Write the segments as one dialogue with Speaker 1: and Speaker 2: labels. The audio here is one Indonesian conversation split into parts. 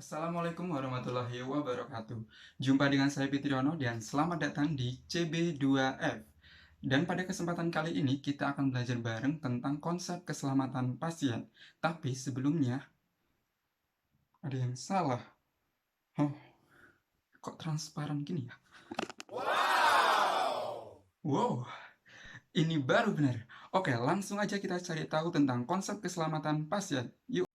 Speaker 1: Assalamualaikum warahmatullahi wabarakatuh. Jumpa dengan saya Fitriono dan selamat datang di CB2F. Dan pada kesempatan kali ini kita akan belajar bareng tentang konsep keselamatan pasien. Tapi sebelumnya ada yang salah. Oh, kok transparan gini ya? Wow, ini baru benar. Oke, langsung aja kita cari tahu tentang konsep keselamatan pasien. Yuk.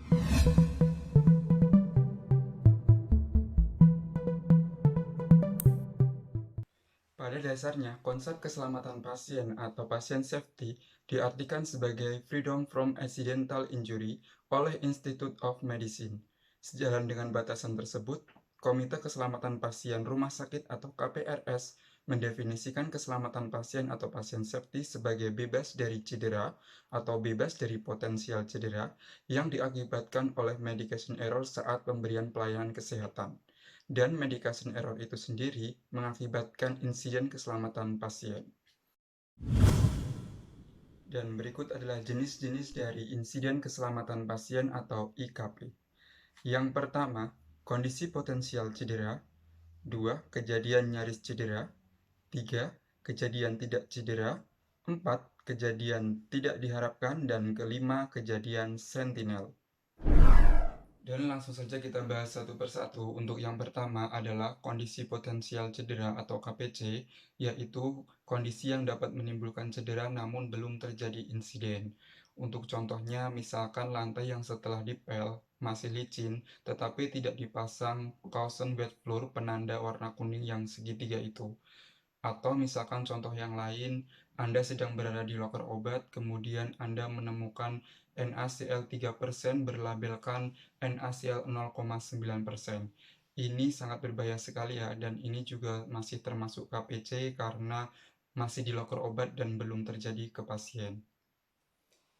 Speaker 1: Pada dasarnya, konsep keselamatan pasien atau patient safety diartikan sebagai freedom from accidental injury oleh Institute of Medicine. Sejalan dengan batasan tersebut, Komite Keselamatan Pasien Rumah Sakit atau KPRS mendefinisikan keselamatan pasien atau patient safety sebagai bebas dari cedera atau bebas dari potensial cedera yang diakibatkan oleh medication error saat pemberian pelayanan kesehatan. Dan medication error itu sendiri mengakibatkan insiden keselamatan pasien. Dan berikut adalah jenis-jenis dari insiden keselamatan pasien atau IKP. Yang pertama, kondisi potensial cedera. 2. Kejadian nyaris cedera. 3. Kejadian tidak cedera. 4. Kejadian tidak diharapkan. Dan kelima, kejadian sentinel. Dan langsung saja kita bahas satu persatu. Untuk yang pertama adalah kondisi potensial cedera atau KPC, yaitu kondisi yang dapat menimbulkan cedera namun belum terjadi insiden. Untuk contohnya, misalkan lantai yang setelah dipel masih licin, tetapi tidak dipasang caution wet floor penanda warna kuning yang segitiga itu. Atau misalkan contoh yang lain, Anda sedang berada di loker obat, kemudian Anda menemukan NaCl 3% berlabelkan NaCl 0,9%. Ini sangat berbahaya sekali ya, dan ini juga masih termasuk KPC karena masih di loker obat dan belum terjadi ke pasien.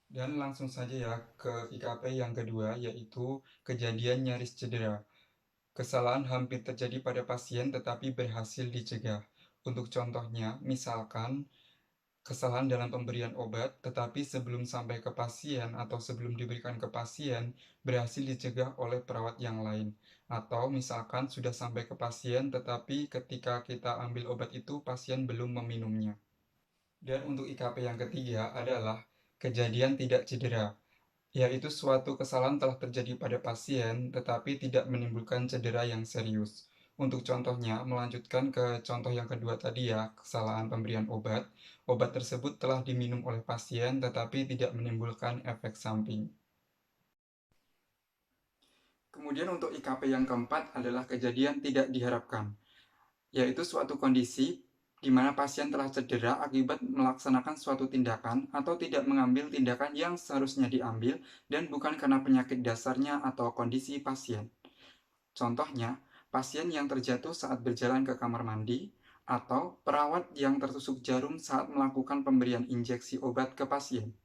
Speaker 1: Dan langsung saja ya ke IKP yang kedua, yaitu kejadian nyaris cedera. Kesalahan hampir terjadi pada pasien tetapi berhasil dicegah. Untuk contohnya, misalkan kesalahan dalam pemberian obat, tetapi sebelum sampai ke pasien atau sebelum diberikan ke pasien, berhasil dicegah oleh perawat yang lain. Atau misalkan sudah sampai ke pasien, tetapi ketika kita ambil obat itu, pasien belum meminumnya. Dan untuk IKP yang ketiga adalah kejadian tidak cedera, yaitu suatu kesalahan telah terjadi pada pasien tetapi tidak menimbulkan cedera yang serius. Untuk contohnya, melanjutkan ke contoh yang kedua tadi ya, kesalahan pemberian obat. Obat tersebut telah diminum oleh pasien tetapi tidak menimbulkan efek samping. Kemudian untuk IKP yang keempat adalah kejadian tidak diharapkan, yaitu suatu kondisi di mana pasien telah cedera akibat melaksanakan suatu tindakan atau tidak mengambil tindakan yang seharusnya diambil dan bukan karena penyakit dasarnya atau kondisi pasien. Contohnya, pasien yang terjatuh saat berjalan ke kamar mandi atau perawat yang tertusuk jarum saat melakukan pemberian injeksi obat ke pasien.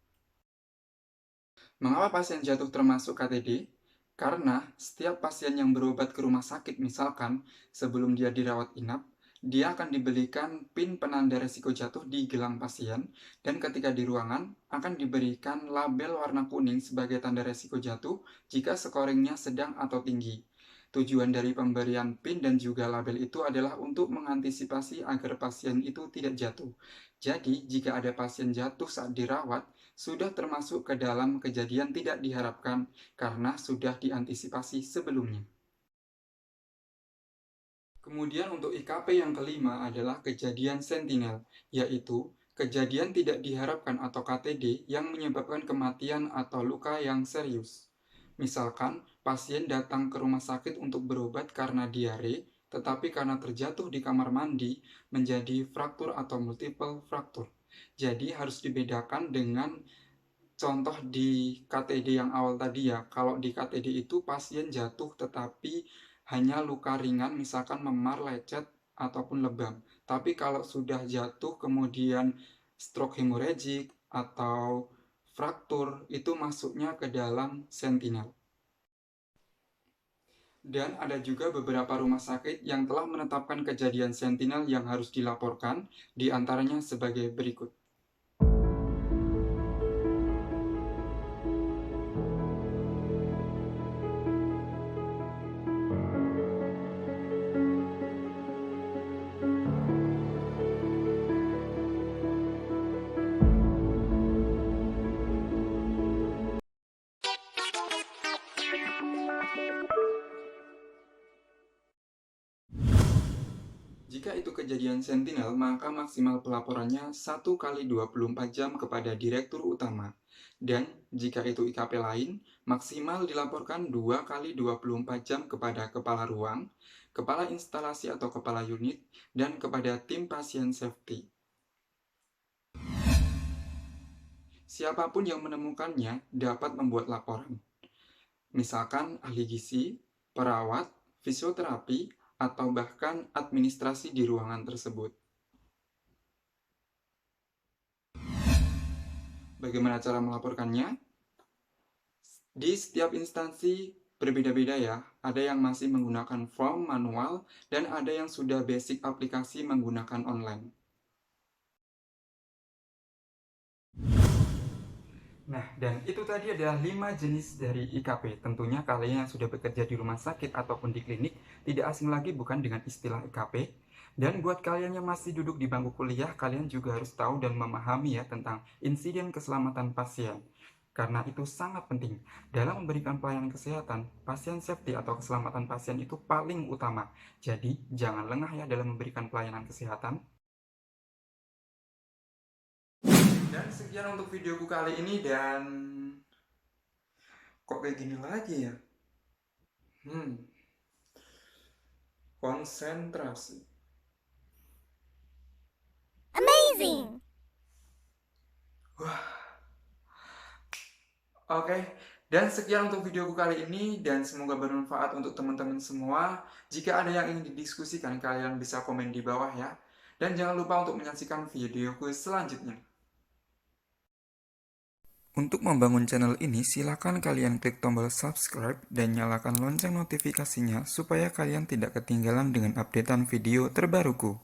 Speaker 1: Mengapa pasien jatuh termasuk KTD? Karena setiap pasien yang berobat ke rumah sakit misalkan sebelum dia dirawat inap, dia akan diberikan pin penanda resiko jatuh di gelang pasien dan ketika di ruangan akan diberikan label warna kuning sebagai tanda resiko jatuh jika scoringnya sedang atau tinggi. Tujuan dari pemberian pin dan juga label itu adalah untuk mengantisipasi agar pasien itu tidak jatuh. Jadi, jika ada pasien jatuh saat dirawat, sudah termasuk ke dalam kejadian tidak diharapkan karena sudah diantisipasi sebelumnya. Kemudian untuk IKP yang kelima adalah kejadian sentinel, yaitu kejadian tidak diharapkan atau KTD yang menyebabkan kematian atau luka yang serius. Misalkan, pasien datang ke rumah sakit untuk berobat karena diare, tetapi karena terjatuh di kamar mandi menjadi fraktur atau multiple fraktur. Jadi harus dibedakan dengan contoh di KTD yang awal tadi ya. Kalau di KTD itu pasien jatuh tetapi hanya luka ringan, misalkan memar, lecet, ataupun lebam. Tapi kalau sudah jatuh kemudian stroke hemorrhagic atau fraktur, itu masuknya ke dalam sentinel. Dan ada juga beberapa rumah sakit yang telah menetapkan kejadian sentinel yang harus dilaporkan, diantaranya sebagai berikut. Jika itu kejadian sentinel, maka maksimal pelaporannya 1 kali 24 jam kepada direktur utama. Dan jika itu IKP lain, maksimal dilaporkan 2 kali 24 jam kepada kepala ruang, kepala instalasi atau kepala unit, dan kepada tim pasien safety. Siapapun yang menemukannya dapat membuat laporan. Misalkan ahli gizi, perawat, fisioterapi, atau bahkan administrasi di ruangan tersebut. Bagaimana cara melaporkannya? Di setiap instansi berbeda-beda ya. Ada yang masih menggunakan form manual dan ada yang sudah basic aplikasi menggunakan online. Nah, dan itu tadi adalah 5 jenis dari IKP. Tentunya kalian yang sudah bekerja di rumah sakit ataupun di klinik tidak asing lagi bukan dengan istilah IKP. Dan buat kalian yang masih duduk di bangku kuliah, kalian juga harus tahu dan memahami ya tentang insiden keselamatan pasien. Karena itu sangat penting. Dalam memberikan pelayanan kesehatan, pasien safety atau keselamatan pasien itu paling utama. Jadi, jangan lengah ya dalam memberikan pelayanan kesehatan. Dan sekian untuk videoku kali ini, dan kok kayak gini lagi ya? Konsentrasi.
Speaker 2: Amazing!
Speaker 1: Oke, dan sekian untuk videoku kali ini, dan semoga bermanfaat untuk teman-teman semua. Jika ada yang ingin didiskusikan, kalian bisa komen di bawah ya. Dan jangan lupa untuk menyaksikan videoku selanjutnya. Untuk membangun channel ini, silakan kalian klik tombol subscribe dan nyalakan lonceng notifikasinya supaya kalian tidak ketinggalan dengan updatean video terbaruku.